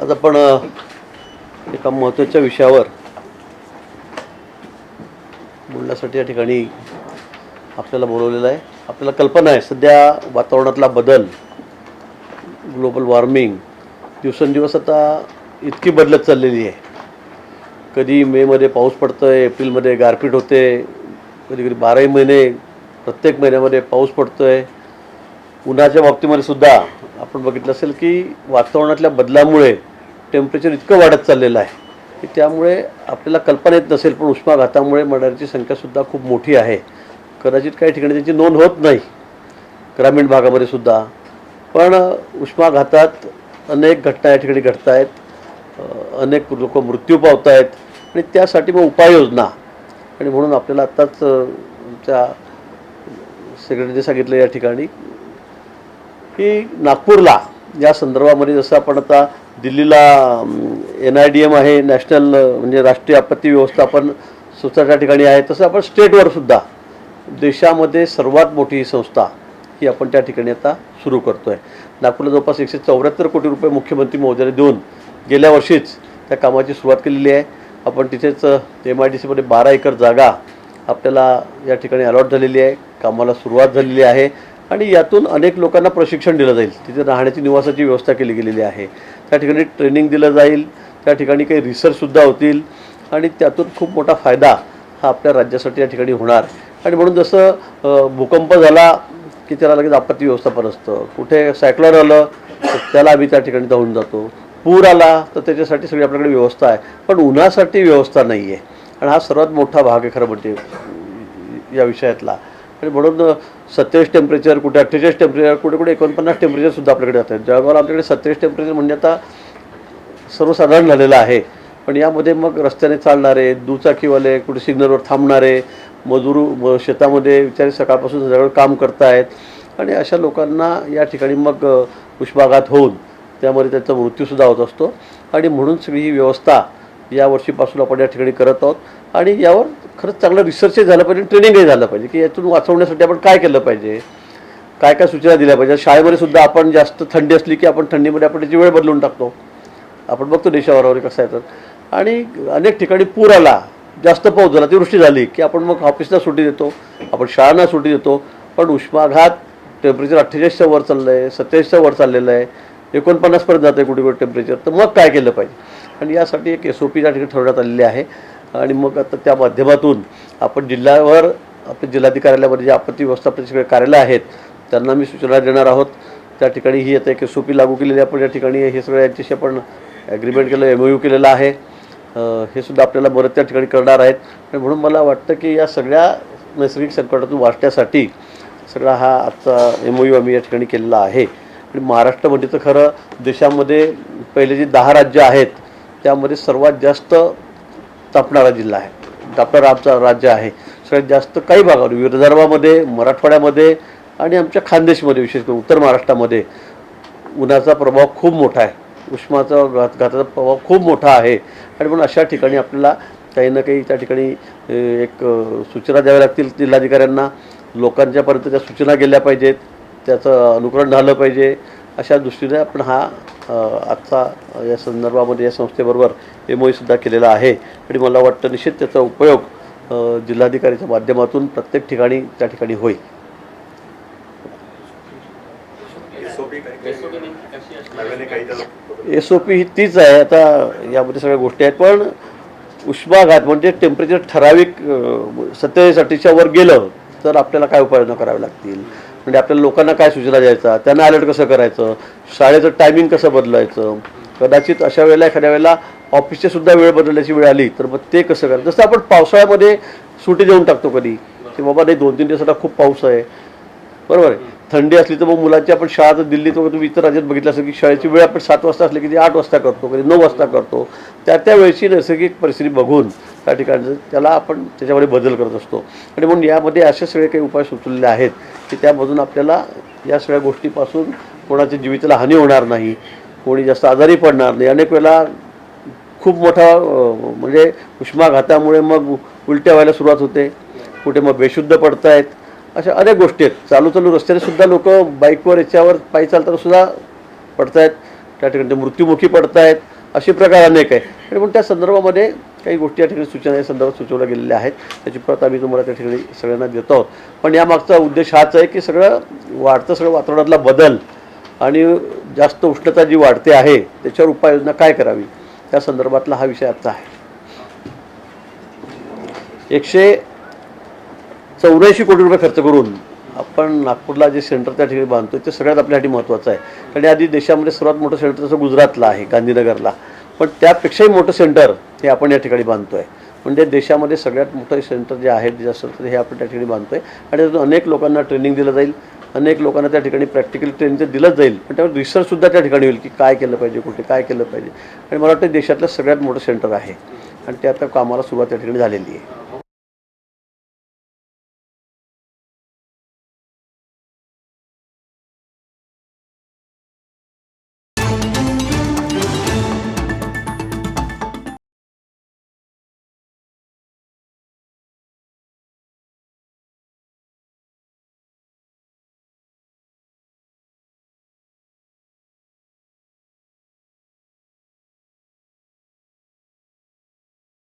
आज आपण एका महत्त्वाच्या विषयावर बोलण्यासाठी या ठिकाणी आपल्याला बोलवलेलं आहे. आपल्याला कल्पना आहे सध्या वातावरणातला बदल, ग्लोबल वॉर्मिंग दिवसेंदिवस आता इतकी बदलत चाललेली आहे. कधी मेमध्ये पाऊस पडतोय, एप्रिलमध्ये गारपीट होते, कधी कधी 12 महिने प्रत्येक महिन्यामध्ये पाऊस पडतोय. उन्हाच्या बाबतीमध्ये सुद्धा आपण बघितलं असेल की वातावरणातल्या बदलामुळे टेम्परेचर इतकं वाढत चाललेलं आहे की त्यामुळे आपल्याला कल्पना येत नसेल, पण उष्माघातामुळे मरणाऱ्यांची संख्यासुद्धा खूप मोठी आहे. कदाचित काही ठिकाणी त्याची नोंद होत नाही, ग्रामीण भागामध्ये सुद्धा. पण उष्माघातात अनेक घटना या ठिकाणी घडत आहेत, अनेक लोक मृत्यू पावत आहेत आणि त्यासाठी मग उपाययोजना. आणि म्हणून आपल्याला आत्ताच आमच्या सेक्रेटरीने सांगितलं या ठिकाणी की नागपूरला या संदर्भामध्ये जसं आपण आता दिल्लीला NIDM आहे, नॅशनल म्हणजे राष्ट्रीय आपत्ती व्यवस्थापन संस्था त्या ठिकाणी आहे, तसं आपण स्टेटवर सुद्धा देशामध्ये सर्वात मोठी ही संस्था ही आपण त्या ठिकाणी आता सुरू करतो आहे. नागपूरला जवळपास 174 कोटी रुपये मुख्यमंत्री महोदयाने देऊन गेल्या वर्षीच त्या कामाची सुरुवात केलेली आहे. आपण तिथेच MIDC मध्ये 12 एकर जागा आपल्याला या ठिकाणी अलॉट झालेली आहे, कामाला सुरुवात झालेली आहे आणि यातून अनेक लोकांना प्रशिक्षण दिलं जाईल. तिथे राहण्याची निवासाची व्यवस्था केली गेलेली आहे, त्या ठिकाणी ट्रेनिंग दिलं जाईल, त्या ठिकाणी काही रिसर्चसुद्धा होतील आणि त्यातून खूप मोठा फायदा हा आपल्या राज्यासाठी या ठिकाणी होणार. आणि म्हणून जसं भूकंप झाला की त्याला लगेच आपत्ती व्यवस्थापन असतं, कुठे सायक्लोन आलं तर त्याला आम्ही त्या ठिकाणी धावून जातो, पूर आला तर त्याच्यासाठी सगळी आपल्याकडे व्यवस्था आहे, पण उन्हासाठी व्यवस्था नाही आहे. आणि हा सर्वात मोठा भाग आहे खरं म्हणजे या विषयातला. आणि म्हणून 27 टेम्परेचर, कुठे 48 टेम्परेचर, कुठे कुठे 49 टेम्परेचरसुद्धा आपल्याकडे जातात. जळगावला आपल्याकडे 27 टेम्परेचर म्हणजे आता सर्वसाधारण झालेलं आहे. पण यामध्ये मग रस्त्याने चालणारे, दुचाकीवाले, कुठे सिग्नलवर थांबणारे मजूर, शेतामध्ये विचारे सकाळपासून संध्याकाळ काम करतायत आणि अशा लोकांना या ठिकाणी मग उष्माघात होऊन त्यामध्ये त्याचा मृत्यूसुद्धा होत असतो. आणि म्हणून सगळी ही व्यवस्था या वर्षीपासून आपण या ठिकाणी करत आहोत. आणि यावर खरंच चांगलं रिसर्चही झालं पाहिजे, ट्रेनिंगही झालं पाहिजे की यातून वाचवण्यासाठी आपण काय केलं पाहिजे, काय काय सूचना दिल्या पाहिजे. शाळेमध्ये सुद्धा आपण जास्त थंडी असली की आपण थंडीमध्ये आपण त्याची वेळ बदलून टाकतो. आपण बघतो देशावर कसं आहे तर. आणि अनेक ठिकाणी पूर आला, जास्त पाऊस झाला, अतिवृष्टी झाली की आपण मग ऑफिसला सुट्टी देतो, आपण शाळांना सुट्टी देतो. पण उष्माघात टेम्परेचर 48च्या वर चाललं आहे, 27च्या वर चाललेलं आहे, 49पर्यंत जातं आहे कुठे कुठे टेम्परेचर. तर मग काय केलं पाहिजे. आणि यासाठी एक SOP त्या ठिकाणी ठरवण्यात आलेली आहे. आणि मग आता त्या माध्यमातून आपण जिल्ह्यावर आपल्या जिल्हाधिकाऱ्यामध्ये जे आपत्ती व्यवस्थापनाचे सगळे कार्यालय आहेत त्यांना मी सूचना देणार आहोत. त्या ठिकाणी ही आता एक SOP लागू केलेली आहे. आपण या ठिकाणी हे सगळं यांच्याशी आपण ॲग्रीमेंट केलं, MOU केलेलं आहे. हे सुद्धा आपल्याला बरं त्या ठिकाणी करणार आहेत. आणि म्हणून मला वाटतं की या सगळ्या नैसर्गिक संकटातून वाचण्यासाठी सगळा हा आजचा MOU आम्ही या ठिकाणी केलेला आहे. आणि महाराष्ट्रामध्ये तर खरं देशामध्ये पहिले जे 10 राज्य आहेत त्यामध्ये सर्वात जास्त तापणारा जिल्हा आहे, तापणारा आमचा राज्य आहे. सगळ्यात जास्त काही भागावर विदर्भामध्ये, मराठवाड्यामध्ये आणि आमच्या खानदेशमध्ये, विशेष करून उत्तर महाराष्ट्रामध्ये उन्हाचा प्रभाव खूप मोठा आहे, घाताचा प्रभाव खूप मोठा आहे. आणि म्हणून अशा ठिकाणी आपल्याला काही ना काही त्या ठिकाणी एक सूचना द्याव्या लागतील जिल्हाधिकाऱ्यांना. लोकांच्यापर्यंत त्या सूचना गेल्या पाहिजेत, त्याचं अनुकरण झालं पाहिजे. अशा दृष्टीने आपण हा आजचा या संदर्भामध्ये या संस्थेबरोबर MOU सुद्धा केलेला आहे. आणि मला वाटतं निश्चित त्याचा उपयोग जिल्हाधिकारीच्या माध्यमातून प्रत्येक ठिकाणी त्या ठिकाणी होईल. SOP ही तीच आहे. आता यामध्ये सगळ्या गोष्टी आहेत, पण उष्माघात म्हणजे टेम्परेचर ठराविक 27-28च्या वर गेलं तर आपल्याला काय उपाययोजना कराव्या लागतील, म्हणजे आपल्याला लोकांना काय सूचना द्यायचा, त्यांना अलर्ट कसं करायचं, शाळेचं टायमिंग कसं बदलायचं. कदाचित अशा वेळेला एखाद्या वेळेला ऑफिसची सुद्धा वेळ बदलण्याची वेळ आली तर मग ते कसं करायचं. जसं आपण पावसाळ्यामध्ये सुट्टी देऊन टाकतो कधी की बाबा नाही 2-3 दिवसाला खूप पाऊस आहे, बरोबर आहे. थंडी असली तर मग मुलांची आपण शाळा तर दिल्लीत वगैरे तुम्ही इतर राज्यात बघितलं असेल की शाळेची वेळ आपण 7 वाजता असली की ती 8 वाजता करतो, कधी 9 वाजता करतो. त्या वेळची नैसर्गिक परिस्थिती बघून त्या ठिकाणी त्याला आपण त्याच्यामध्ये बदल करत असतो. आणि म्हणून यामध्ये असे सगळे काही उपाय सुचवलेले आहेत की त्यामधून आपल्याला या सगळ्या गोष्टीपासून कोणाच्या जीविताला हानी होणार नाही, कोणी जास्त आजारी पडणार नाही. अनेक वेळेला खूप मोठा म्हणजे उष्माघातामुळे मग उलट्या व्हायला सुरुवात होते, कुठे मग बेशुद्ध पडत आहेत. अशा अनेक गोष्टी आहेत. चालू रस्त्याने सुद्धा लोक बाईकवर याच्यावर पायी चालताना सुद्धा पडत आहेत, त्या ठिकाणी मृत्युमुखी पडत आहेत. असे प्रकार अनेक आहे आणि पण त्या संदर्भामध्ये काही गोष्टी या ठिकाणी सूचना या संदर्भात सुचवल्या गेलेल्या आहेत. त्याची प्रत आम्ही तुम्हाला त्या ठिकाणी सगळ्यांना देतो आहोत. पण यामागचा उद्देश हाच आहे की सगळं वातावरणातला बदल आणि जास्त उष्णता जी वाढते आहे त्याच्यावर उपाययोजना काय करावी त्या संदर्भातला हा विषय आजचा आहे. 184 कोटी रुपये खर्च करून आपण नागपूरला जे सेंटर त्या ठिकाणी बांधतोय ते सगळ्यात आपल्यासाठी महत्त्वाचं आहे. कारण आधी देशामध्ये सर्वात मोठं सेंटर तसं गुजरातला आहे, गांधीनगरला. पण त्यापेक्षाही मोठं सेंटर हे आपण या ठिकाणी बांधतोय. म्हणजे देशामध्ये सगळ्यात मोठं सेंटर जे आहे डिझास्टर हे आपण त्या ठिकाणी बांधतोय आणि त्यातून अनेक लोकांना ट्रेनिंग दिलं जाईल, अनेक लोकांना त्या ठिकाणी प्रॅक्टिकल ट्रेनिंग दिलंच जाईल. पण त्यावर रिसर्चसुद्धा त्या ठिकाणी होईल की काय केलं पाहिजे, कुठे काय केलं पाहिजे. आणि मला वाटतं देशातलं सगळ्यात मोठं सेंटर आहे आणि ते आता कामाला सुरुवात त्या ठिकाणी झालेली आहे.